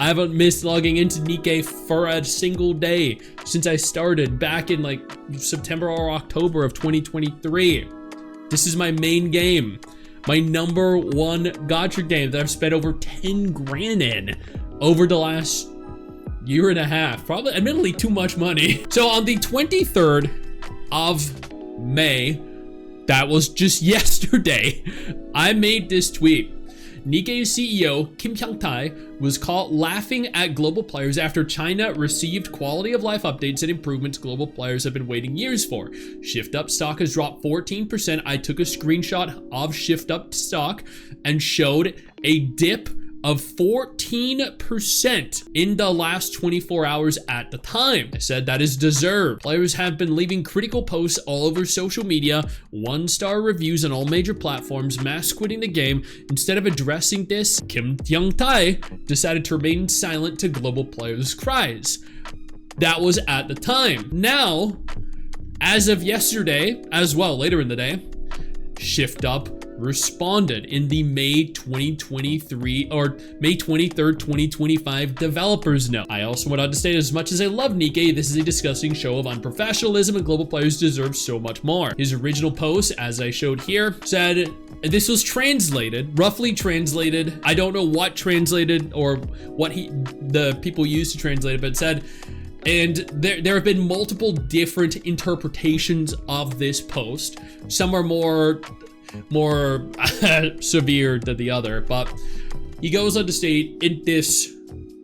I haven't missed logging into NIKKE for a single day since I started back in like September or October of 2023. This is my main game. My number one gacha game that I've spent over 10 grand in over the last year and a half. Probably, admittedly, too much money. So on the 23rd of May, that was just yesterday, I made this tweet. NIKKE's CEO, Kim Hyung-tae, was caught laughing at global players after China received quality of life updates and improvements global players have been waiting years for. ShiftUp stock has dropped 14%. I took a screenshot of ShiftUp stock and showed a dip of 14% in the last 24 hours at the time. I said that is deserved. Players have been leaving critical posts all over social media, 1-star reviews on all major platforms, mass quitting the game. Instead of addressing this, Kim Hyung-tae decided to remain silent to global players' cries. That was at the time. Now, as of yesterday, as well, later in the day, ShiftUp responded in the May 2023 or May 23rd, 2025 developers note. I also went on to state, as much as I love NIKKE, this is a disgusting show of unprofessionalism and global players deserve so much more. His original post, as I showed here, said, this was translated, roughly translated. I don't know what translated or what the people used to translate it, but it said, and there have been multiple different interpretations of this post. Some are more severe than the other, but he goes on to state in this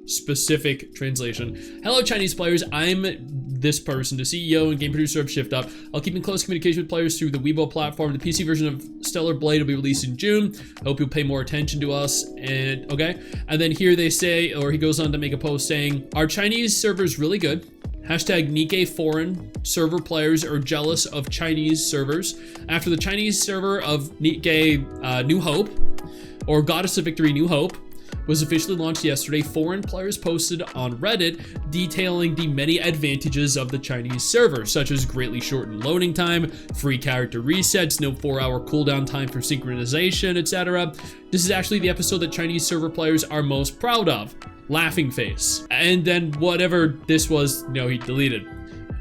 specific translation, hello Chinese players, I'm this person, the CEO and game producer of ShiftUp. I'll keep in close communication with players through the Weibo platform. The PC version of Stellar Blade will be released in June. I hope you'll pay more attention to us. And okay, and then here they say, or he goes on to make a post saying, our Chinese server is really good. Hashtag NIKKE foreign server players are jealous of Chinese servers. After the Chinese server of NIKKE New Hope, or Goddess of Victory New Hope, was officially launched yesterday, foreign players posted on Reddit detailing the many advantages of the Chinese server, such as greatly shortened loading time, free character resets, no 4-hour cooldown time for synchronization, etc. This is actually the episode that Chinese server players are most proud of. Laughing face. And then whatever this was, he deleted.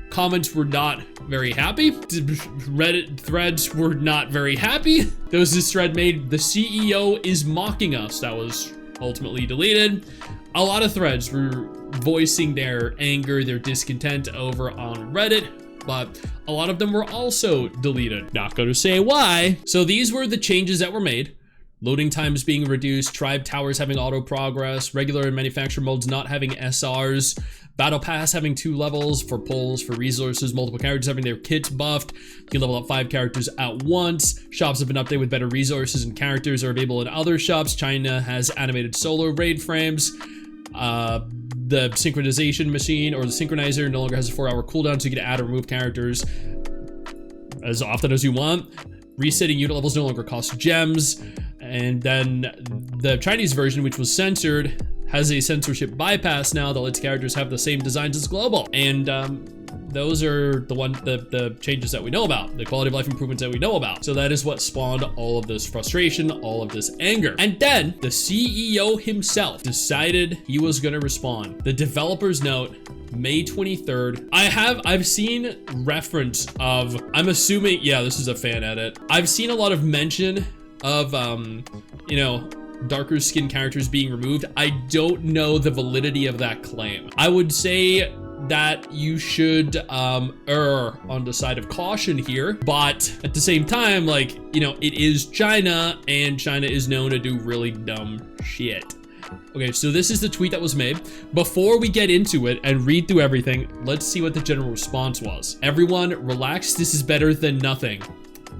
Comments were not very happy. Reddit threads were not very happy. There was this thread made, the CEO is mocking us. That was ultimately deleted. A lot of threads were voicing their anger, their discontent over on Reddit, but a lot of them were also deleted. Not going to say why. So these were the changes that were made. Loading times being reduced, tribe towers having auto progress, regular and manufacturer modes not having SRs, battle pass having 2 levels for pulls, for resources, multiple characters having their kits buffed. You can level up 5 characters at once. Shops have been updated with better resources and characters are available in other shops. China has animated solo raid frames. The synchronization machine or the synchronizer no longer has a 4-hour cooldown, so you can add or remove characters as often as you want. Resetting unit levels no longer costs gems. And then the Chinese version, which was censored, has a censorship bypass now that lets characters have the same designs as global. And those are the changes that we know about, the quality of life improvements that we know about. So that is what spawned all of this frustration, all of this anger. And then the CEO himself decided he was gonna respond. The developer's note, May 23rd. I've seen reference of, I'm assuming, yeah, this is a fan edit. I've seen a lot of mention of, darker skin characters being removed. I don't know the validity of that claim. I would say that you should err on the side of caution here, but at the same time, it is China, and China is known to do really dumb shit. Okay, so this is the tweet that was made. Before we get into it and read through everything, let's see what the general response was. Everyone, relax, this is better than nothing.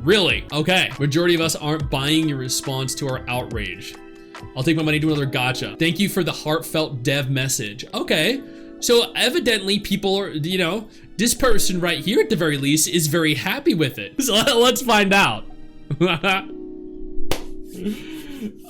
Really? Okay. Majority of us aren't buying your response to our outrage. I'll take my money to another gacha. Thank you for the heartfelt dev message. Okay. So evidently people are, this person right here at the very least is very happy with it. So let's find out.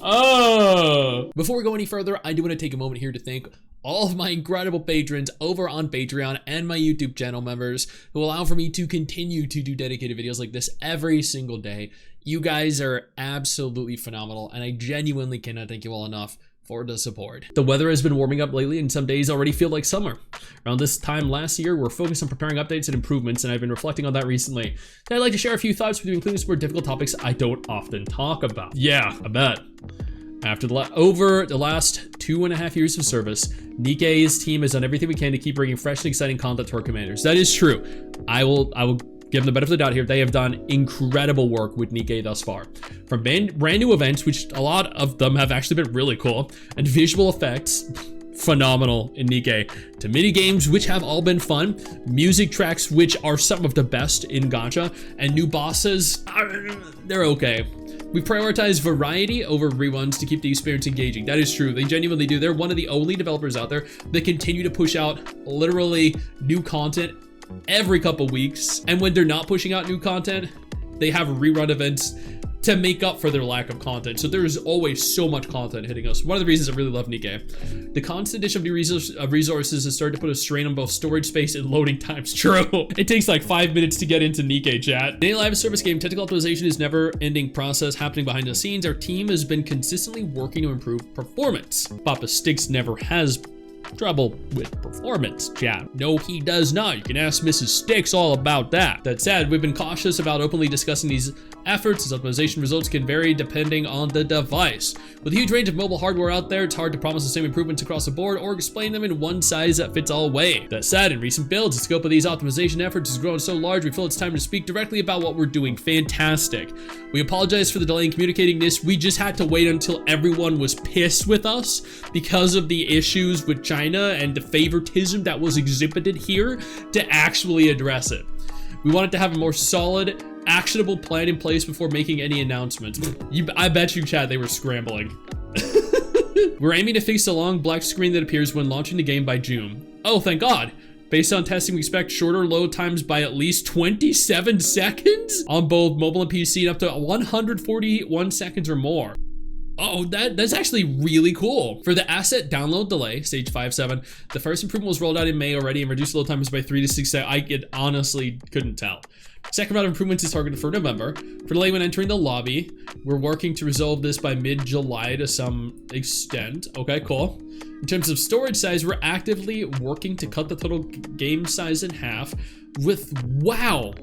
Oh. Before we go any further, I do want to take a moment here to thank all of my incredible patrons over on Patreon and my YouTube channel members who allow for me to continue to do dedicated videos like this every single day. You guys are absolutely phenomenal, and I genuinely cannot thank you all enough for the support. The weather has been warming up lately and some days already feel like summer. Around this time last year, we're focused on preparing updates and improvements, and I've been reflecting on that recently. And I'd like to share a few thoughts with you, including some more difficult topics I don't often talk about. Yeah, I bet. After over the last 2.5 years of service, NIKKE's team has done everything we can to keep bringing fresh and exciting content to our commanders. That is true. I will give them the benefit of the doubt here. They have done incredible work with NIKKE thus far. From brand new events, which a lot of them have actually been really cool, and visual effects, phenomenal in NIKKE, to mini games, which have all been fun, music tracks, which are some of the best in gacha, and new bosses, they're okay. We prioritize variety over reruns to keep the experience engaging. That is true. They genuinely do. They're one of the only developers out there that continue to push out literally new content every couple weeks. And when they're not pushing out new content, they have rerun events to make up for their lack of content. So there's always so much content hitting us. One of the reasons I really love NIKKE. The constant addition of new resources has started to put a strain on both storage space and loading times. True. It takes like 5 minutes to get into NIKKE chat. In a live service game, technical optimization is never ending process happening behind the scenes. Our team has been consistently working to improve performance. Papa Stix never has trouble with performance, chat. No, he does not. You can ask Mrs. Stix all about that. That said, we've been cautious about openly discussing these efforts, as optimization results can vary depending on the device. With a huge range of mobile hardware out there, it's hard to promise the same improvements across the board or explain them in one size that fits all way. That said, in recent builds, the scope of these optimization efforts has grown so large, we feel it's time to speak directly about what we're doing. Fantastic. We apologize for the delay in communicating this. We just had to wait until everyone was pissed with us because of the issues with China and the favoritism that was exhibited here to actually address it. We wanted to have a more solid, actionable plan in place before making any announcements. I bet you, chat, they were scrambling. We're aiming to fix the long black screen that appears when launching the game by June. Oh, thank God. Based on testing, we expect shorter load times by at least 27 seconds on both mobile and PC, and up to 141 seconds or more. Oh, that's actually really cool. For the asset download delay, stage 5.7, the first improvement was rolled out in May already and reduced load times by 3 to 6 seconds. I honestly couldn't tell. Second round of improvements is targeted for November. For delay when entering the lobby, we're working to resolve this by mid-July to some extent. Okay, cool. In terms of storage size, we're actively working to cut the total game size in half without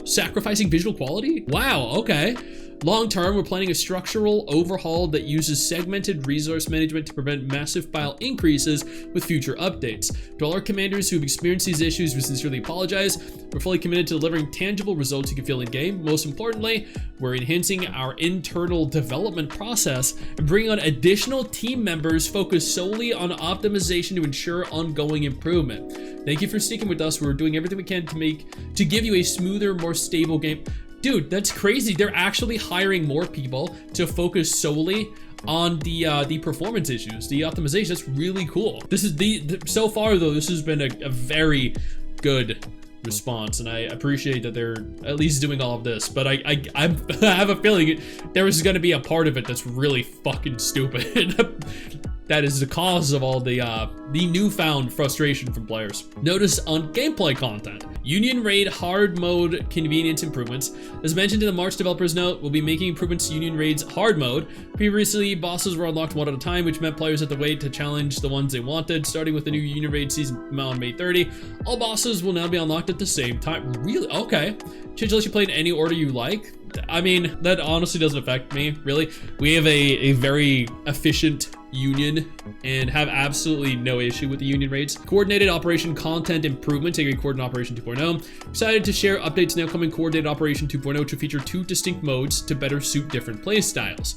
sacrificing visual quality? Wow, okay. Long term, we're planning a structural overhaul that uses segmented resource management to prevent massive file increases with future updates. To all our commanders who have experienced these issues, we sincerely apologize. We're fully committed to delivering tangible results you can feel in game. Most importantly, we're enhancing our internal development process and bringing on additional team members focused solely on optimization to ensure ongoing improvement. Thank you for sticking with us. We're doing everything we can to give you a smoother, more stable game. Dude, that's crazy. They're actually hiring more people to focus solely on the performance issues, the optimization. That's really cool. This is so far though, this has been a very good response, and I appreciate that they're at least doing all of this, but I have a feeling there is going to be a part of it that's really fucking stupid. That is the cause of all the newfound frustration from players. Notice on gameplay content, Union Raid hard mode convenience improvements. As mentioned in the March developers note, we'll be making improvements to Union Raid's hard mode. Previously, bosses were unlocked one at a time, which meant players had to wait to challenge the ones they wanted. Starting with the new Union Raid season on May 30, all bosses will now be unlocked at the same time. Really? Okay. Change let you play in any order you like. I mean, that honestly doesn't affect me, really. We have a very efficient union and have absolutely no issue with the union raids. Coordinated operation content improvement, taking Coordinated Operation 2.0. Excited to share updates in the upcoming Coordinated Operation 2.0, which will feature 2 distinct modes to better suit different play styles.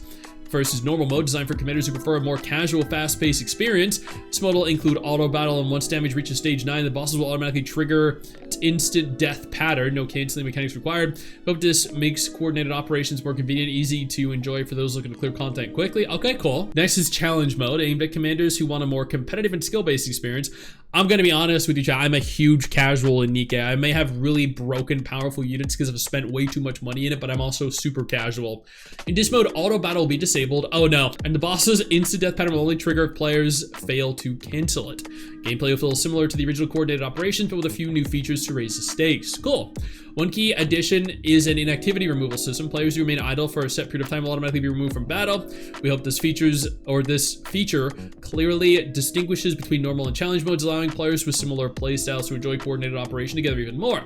First is normal mode, designed for commanders who prefer a more casual, fast-paced experience. This mode will include auto battle, and once damage reaches stage 9, the bosses will automatically trigger instant death pattern. No canceling mechanics required. Hope this makes coordinated operations more convenient, easy to enjoy for those looking to clear content quickly. Okay, cool. Next is challenge mode, aimed at commanders who want a more competitive and skill-based experience. I'm gonna be honest with you, chat. I'm a huge casual in NIKKE. I may have really broken, powerful units because I've spent way too much money in it, but I'm also super casual. In this mode, auto battle will be disabled. Oh no. And the boss's instant death pattern will only trigger if players fail to cancel it. Gameplay will feel similar to the original coordinated operations, but with a few new features to raise the stakes. Cool. One key addition is an inactivity removal system. Players who remain idle for a set period of time will automatically be removed from battle. We hope this feature clearly distinguishes between normal and challenge modes, allowing players with similar playstyles to enjoy coordinated operation together even more.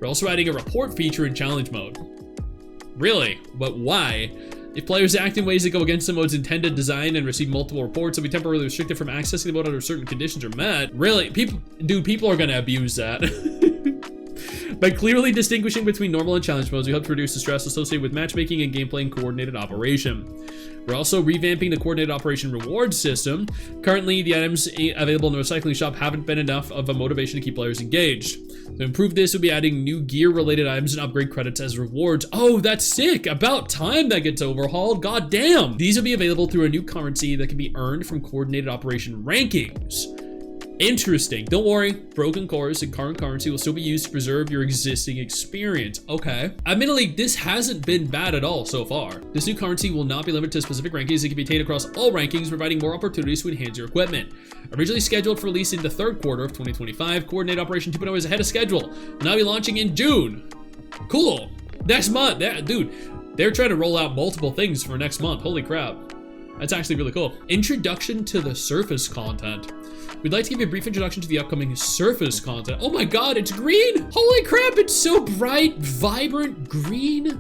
We're also adding a report feature in challenge mode. Really? But why? If players act in ways that go against the mode's intended design and receive multiple reports, they'll be temporarily restricted from accessing the mode under certain conditions are met. Really? People are gonna abuse that. By clearly distinguishing between normal and challenge modes, we hope to reduce the stress associated with matchmaking and gameplay and coordinated operation. We're also revamping the coordinated operation reward system. Currently, the items available in the recycling shop haven't been enough of a motivation to keep players engaged. To improve this, we'll be adding new gear-related items and upgrade credits as rewards. Oh, that's sick! About time that gets overhauled. God damn! These will be available through a new currency that can be earned from coordinated operation rankings. Interesting. Don't worry, broken cores and current currency will still be used to preserve your existing experience. Okay. Admittedly, this hasn't been bad at all so far. This new currency will not be limited to specific rankings. It can be attained across all rankings, providing more opportunities to enhance your equipment. Originally scheduled for release in the third quarter of 2025, Coordinated Operation 2.0 is ahead of schedule. Will now be launching in June. Cool. Next month. Dude, they're trying to roll out multiple things for next month. Holy crap. That's actually really cool. Introduction to the surface content. We'd like to give you a brief introduction to the upcoming surface content. Oh my god, it's green! Holy crap, it's so bright, vibrant green.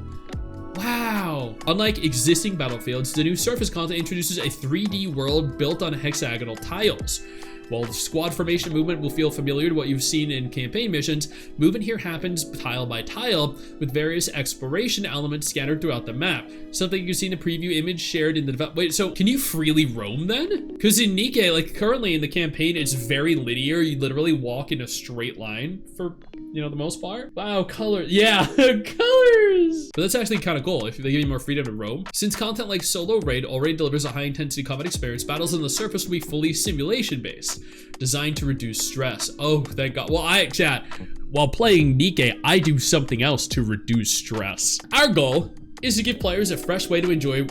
Wow. Unlike existing battlefields, the new surface content introduces a 3D world built on hexagonal tiles. While the squad formation movement will feel familiar to what you've seen in campaign missions, movement here happens tile by tile with various exploration elements scattered throughout the map. Something you can see in the preview image shared in the wait, so can you freely roam then? Because in NIKKE, like currently in the campaign, it's very linear. You literally walk in a straight line for, you know, the most part. Wow, colors. Yeah, colors. But that's actually kind of cool if they give you more freedom to roam. Since content like Solo Raid already delivers a high intensity combat experience, battles on the surface will be fully simulation based, designed to reduce stress. Oh, thank God. Well, chat, while playing NIKKE, I do something else to reduce stress. Our goal is to give players a fresh way to enjoy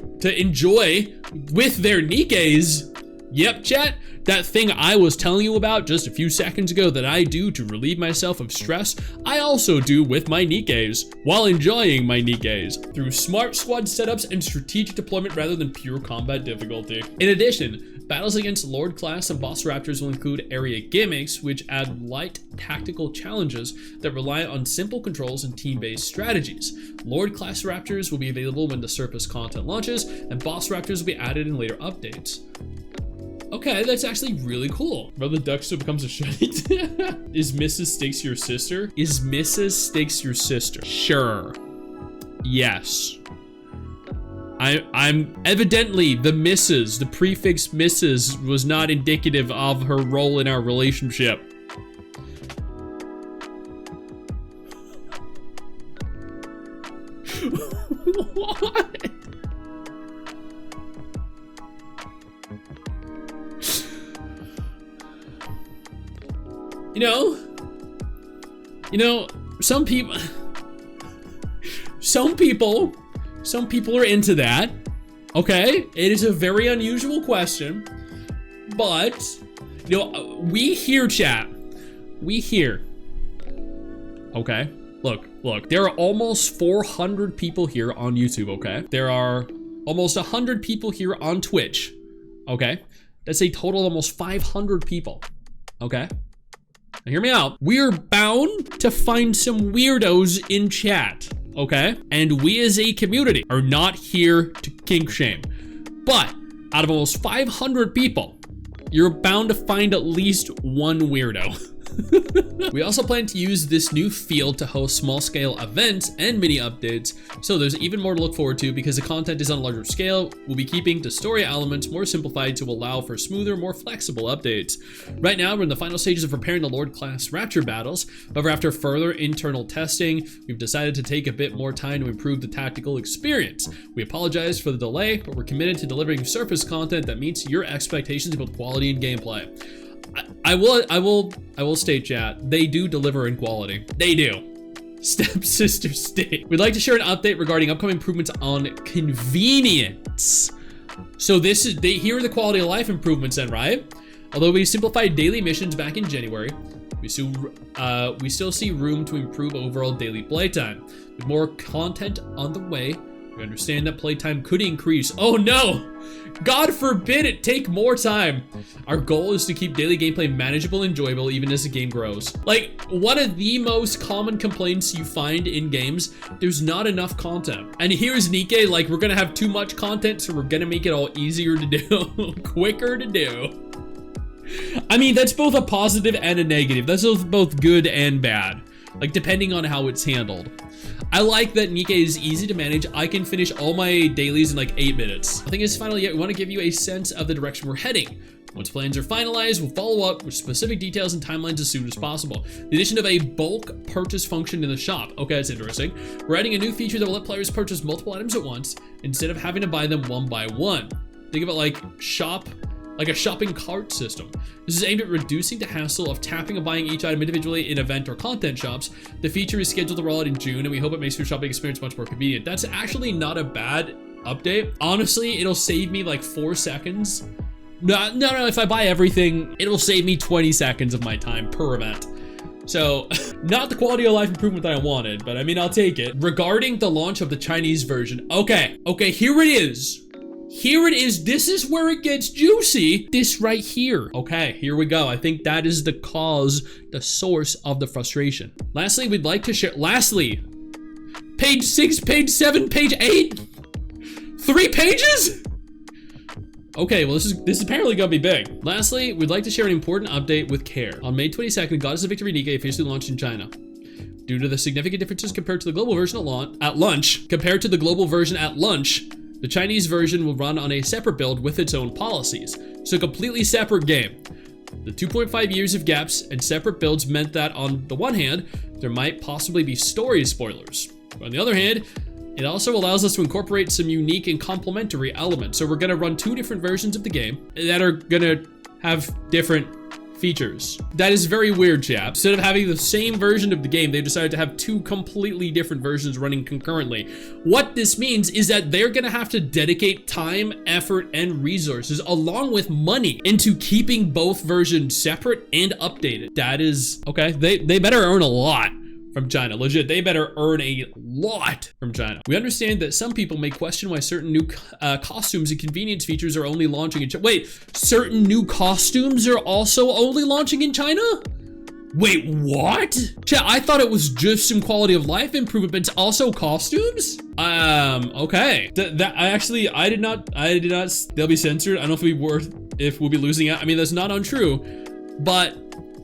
with their NIKKEs. Yep, chat, that thing I was telling you about just a few seconds ago that I do to relieve myself of stress, I also do with my NIKKEs while enjoying my NIKKEs through smart squad setups and strategic deployment rather than pure combat difficulty. In addition, battles against Lord class and boss raptors will include area gimmicks, which add light tactical challenges that rely on simple controls and team-based strategies. Lord class raptors will be available when the surface content launches, and boss raptors will be added in later updates. Okay, that's actually really cool. Brother Duckster becomes a shite. Is Mrs. Stix your sister? Is Mrs. Stix your sister? Sure. Yes. I'm evidently the Mrs., the prefix Mrs. was not indicative of her role in our relationship. What? You know, some people are into that. Okay, it is a very unusual question, but you know, we hear chat. We hear. Okay, look. There are almost 400 people here on YouTube. Okay, there are almost 100 people here on Twitch. Okay, that's a total of almost 500 people. Okay. Now hear me out. We're bound to find some weirdos in chat, okay? And we as a community are not here to kink shame. But out of almost 500 people, you're bound to find at least one weirdo. We also plan to use this new field to host small-scale events and mini updates, so there's even more to look forward to because the content is on a larger scale. We'll be keeping the story elements more simplified to allow for smoother, more flexible updates. Right now, we're in the final stages of preparing the Lord class Rapture battles. However, after further internal testing, we've decided to take a bit more time to improve the tactical experience. We apologize for the delay, but we're committed to delivering surface content that meets your expectations about quality and gameplay. I will state, chat, they do deliver in quality. They do. Stepsister state. We'd like to share an update regarding upcoming improvements on convenience. So here are the quality of life improvements then, right? Although we simplified daily missions back in January, we still see room to improve overall daily playtime. With more content on the way, we understand that playtime could increase. Oh no! God forbid it take more time. Our goal is to keep daily gameplay manageable and enjoyable even as the game grows. Like, one of the most common complaints you find in games, there's not enough content. And here's NIKKE, like, we're gonna have too much content, so we're gonna make it all easier to do, quicker to do. I mean, that's both a positive and a negative. That's both good and bad, like, depending on how it's handled. I like that NIKKE is easy to manage. I can finish all my dailies in like 8 minutes. Nothing is final yet. We want to give you a sense of the direction we're heading. Once plans are finalized, we'll follow up with specific details and timelines as soon as possible. The addition of a bulk purchase function in the shop. Okay, that's interesting. We're adding a new feature that will let players purchase multiple items at once instead of having to buy them one by one. Think of it like a shopping cart system. This is aimed at reducing the hassle of tapping and buying each item individually in event or content shops. The feature is scheduled to roll out in June, and we hope it makes your shopping experience much more convenient. That's actually not a bad update. Honestly, it'll save me like 4 seconds. No, if I buy everything, it'll save me 20 seconds of my time per event. So, not the quality of life improvement that I wanted, but I mean, I'll take it. Regarding the launch of the Chinese version, okay, here it is. Here it is. This is where it gets juicy. This right here. Okay, here we go. I think that is the source of the frustration. Lastly, we'd like to share, page 6, page 7, page 8, 3 pages? Okay, well, this is apparently gonna be big. Lastly, we'd like to share an important update with care. On May 22nd, Goddess of Victory NIKKE officially launched in China. Due to the significant differences compared to the global version at launch, the Chinese version will run on a separate build with its own policies. So a completely separate game. The 2.5 years of gaps and separate builds meant that on the one hand, there might possibly be story spoilers. But on the other hand, it also allows us to incorporate some unique and complementary elements. So we're gonna run 2 different versions of the game that are gonna have different features. That is very weird, chat. Instead of having the same version of the game, they decided to have 2 completely different versions running concurrently. What this means is that they're gonna have to dedicate time, effort, and resources, along with money, into keeping both versions separate and updated. That is, okay, they better earn a lot from China. Legit, they better earn a lot from China. We understand that some people may question why certain new costumes and convenience features are only launching in China. Wait, certain new costumes are also only launching in China? Wait, what? Chat, I thought it was just some quality of life improvements, also costumes? Okay. I did not, they'll be censored. I don't know if we'll be losing out. I mean, that's not untrue, but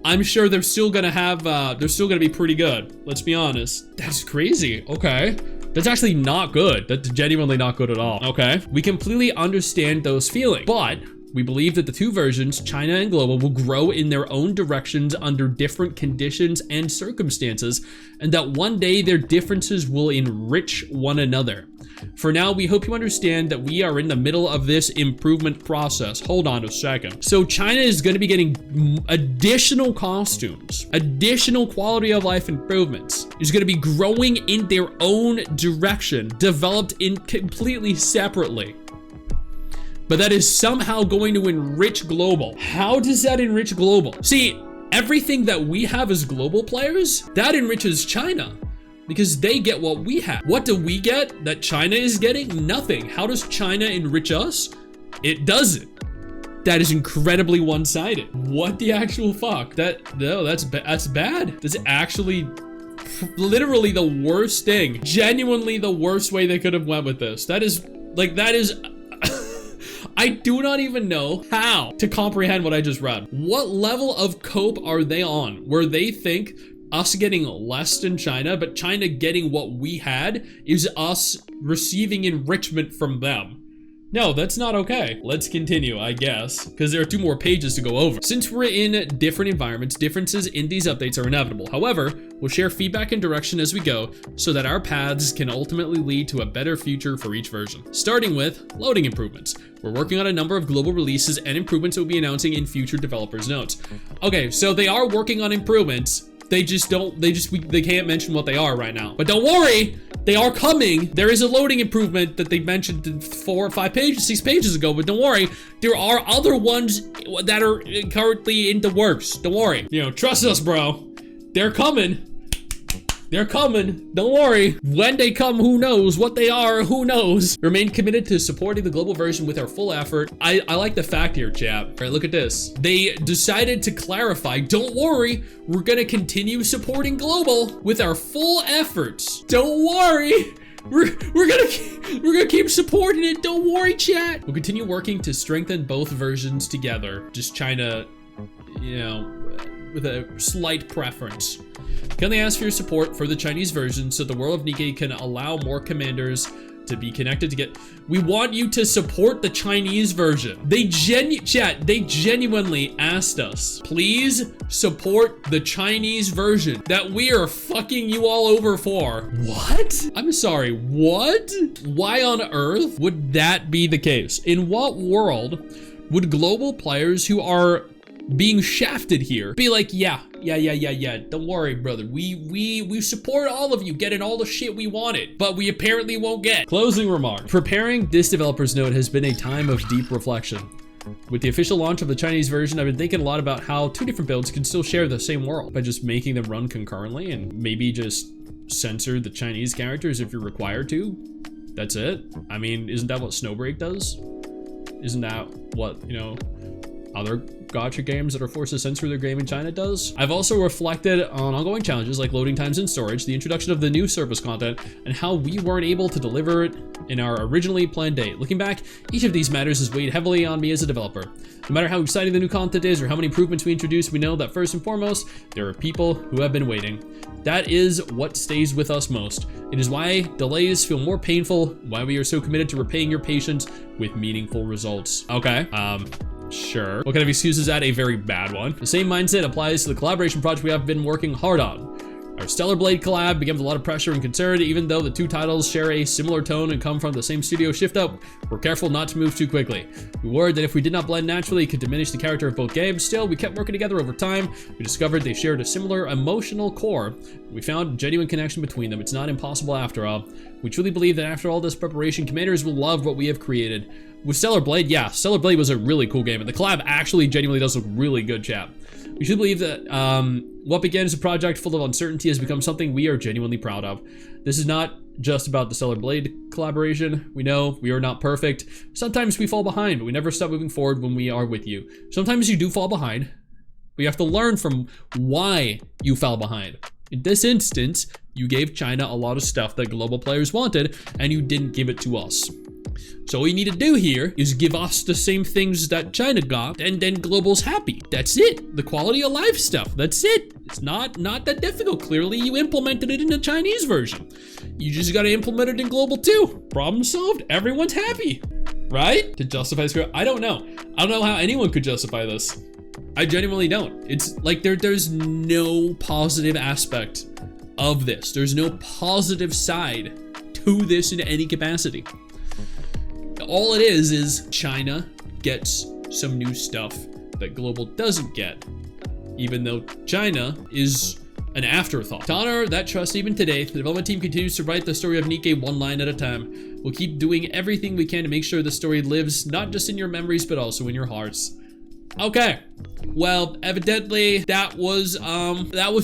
I'm sure they're still gonna have, they're still gonna be pretty good. Let's be honest. That's crazy. Okay. That's actually not good. That's genuinely not good at all. Okay. We completely understand those feelings, but we believe that the 2 versions, China and global, will grow in their own directions under different conditions and circumstances, and that one day their differences will enrich one another. For now, we hope you understand that we are in the middle of this improvement process. Hold on a second. So China is going to be getting additional costumes, additional quality of life improvements. Is going to be growing in their own direction, developed in completely separately. But that is somehow going to enrich global. How does that enrich global? See, everything that we have as global players, that enriches China, because they get what we have. What do we get that China is getting? Nothing. How does China enrich us? It doesn't. That is incredibly one-sided. What the actual fuck? That's bad. That's actually literally the worst thing. Genuinely the worst way they could have went with this. That is I do not even know how to comprehend what I just read. What level of cope are they on where they think us getting less than China, but China getting what we had is us receiving enrichment from them? No, that's not okay. Let's continue, I guess, because there are 2 more pages to go over. Since we're in different environments, differences in these updates are inevitable. However, we'll share feedback and direction as we go so that our paths can ultimately lead to a better future for each version. Starting with loading improvements. We're working on a number of global releases and improvements that we'll be announcing in future developers' notes. Okay, so they are working on improvements. They can't mention what they are right now. But don't worry, They are coming. There is a loading improvement that they mentioned 4 or 5 pages, 6 pages ago, but don't worry. There are other ones that are currently in the works. Don't worry. You know, trust us, bro. They're coming. They're coming. Don't worry. When they come, who knows? What they are, who knows? Remain committed to supporting the global version with our full effort. I like the fact here, chat. All right, look at this. They decided to clarify, don't worry, we're gonna continue supporting global with our full efforts. Don't worry. We're gonna keep supporting it. Don't worry, chat. We'll continue working to strengthen both versions together. Just China, you know, with a slight preference. Can they ask for your support for the Chinese version so the world of NIKKE can allow more commanders to be connected to get... We want you to support the Chinese version. They genuinely asked us, please support the Chinese version that we are fucking you all over for. What? I'm sorry, what? Why on earth would that be the case? In what world would global players who are being shafted here be like, yeah, don't worry, brother, we support all of you getting all the shit we wanted, but we apparently won't get. Closing remark. Preparing this developer's note has been a time of deep reflection. With the official launch of the Chinese version, I've been thinking a lot about how 2 different builds can still share the same world by just making them run concurrently and maybe just censor the Chinese characters if you're required to. That's it. I mean, isn't that what Snowbreak does? Isn't that what, you know, other gacha games that are forced to censor their game in China does? I've also reflected on ongoing challenges like loading times and storage, the introduction of the new service content, and how we weren't able to deliver it in our originally planned date. Looking back, each of these matters has weighed heavily on me as a developer. No matter how exciting the new content is or how many improvements we introduce, we know that first and foremost, there are people who have been waiting. That is what stays with us most. It is why delays feel more painful, why we are so committed to repaying your patience with meaningful results. Okay, sure. What kind of excuse is that? A very bad one. The same mindset applies to the collaboration project we have been working hard on. Our Stellar Blade collab began with a lot of pressure and concern. Even though the 2 titles share a similar tone and come from the same studio, ShiftUp, we're careful not to move too quickly. We worried that if we did not blend naturally, it could diminish the character of both games. Still, we kept working together over time. We discovered they shared a similar emotional core. We found a genuine connection between them. It's not impossible after all. We truly believe that after all this preparation, commanders will love what we have created. With Stellar Blade, yeah, Stellar Blade was a really cool game, and the collab actually genuinely does look really good, chat. We should believe that what began as a project full of uncertainty has become something we are genuinely proud of. This is not just about the Stellar Blade collaboration. We know we are not perfect. Sometimes we fall behind, but we never stop moving forward when we are with you. Sometimes you do fall behind, but you have to learn from why you fell behind. In this instance, you gave China a lot of stuff that global players wanted, and you didn't give it to us. So all you need to do here is give us the same things that China got, and then global's happy. That's it. The quality of life stuff. That's it. It's not that difficult. Clearly, you implemented it in the Chinese version. You just gotta implement it in global too. Problem solved. Everyone's happy, right? To justify this, I don't know. I don't know how anyone could justify this. I genuinely don't. It's like there's no positive aspect of this. There's no positive side to this in any capacity. All it is China gets some new stuff that global doesn't get, even though China is an afterthought. To honor that trust even today, the development team continues to write the story of NIKKE 1 line at a time. We'll keep doing everything we can to make sure the story lives not just in your memories, but also in your hearts. Okay, well, evidently that was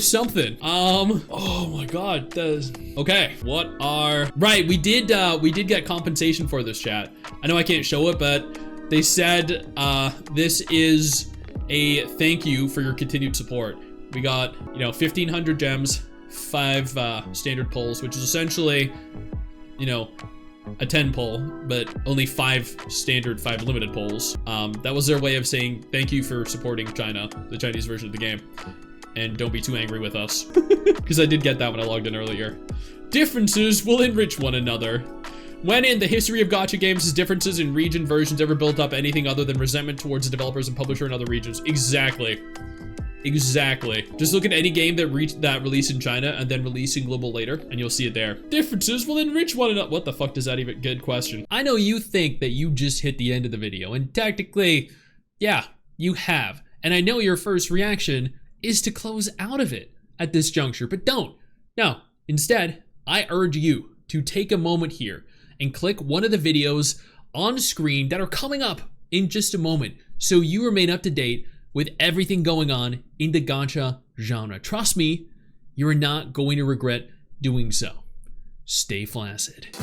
something. Oh my god, okay, right, we did get compensation for this, chat. I know I can't show it, but they said this is a thank you for your continued support. We got, you know, 1,500 gems, 5 standard pulls, which is essentially, you know, a 10 pull, but only 5 standard, 5 limited pulls. That was their way of saying thank you for supporting China, the Chinese version of the game. And don't be too angry with us. Because I did get that when I logged in earlier. Differences will enrich one another. When in the history of gacha games has differences in region versions ever built up anything other than resentment towards the developers and publisher in other regions? Exactly. Exactly. Just look at any game that released in China and then released in global later, and you'll see it there. Differences will enrich one another. What the fuck does that even? Good question. I know you think that you just hit the end of the video, and technically, yeah, you have. And I know your first reaction is to close out of it at this juncture, but don't. No, instead, I urge you to take a moment here and click one of the videos on screen that are coming up in just a moment so you remain up to date with everything going on in the gacha genre. Trust me, you're not going to regret doing so. Stay flaccid.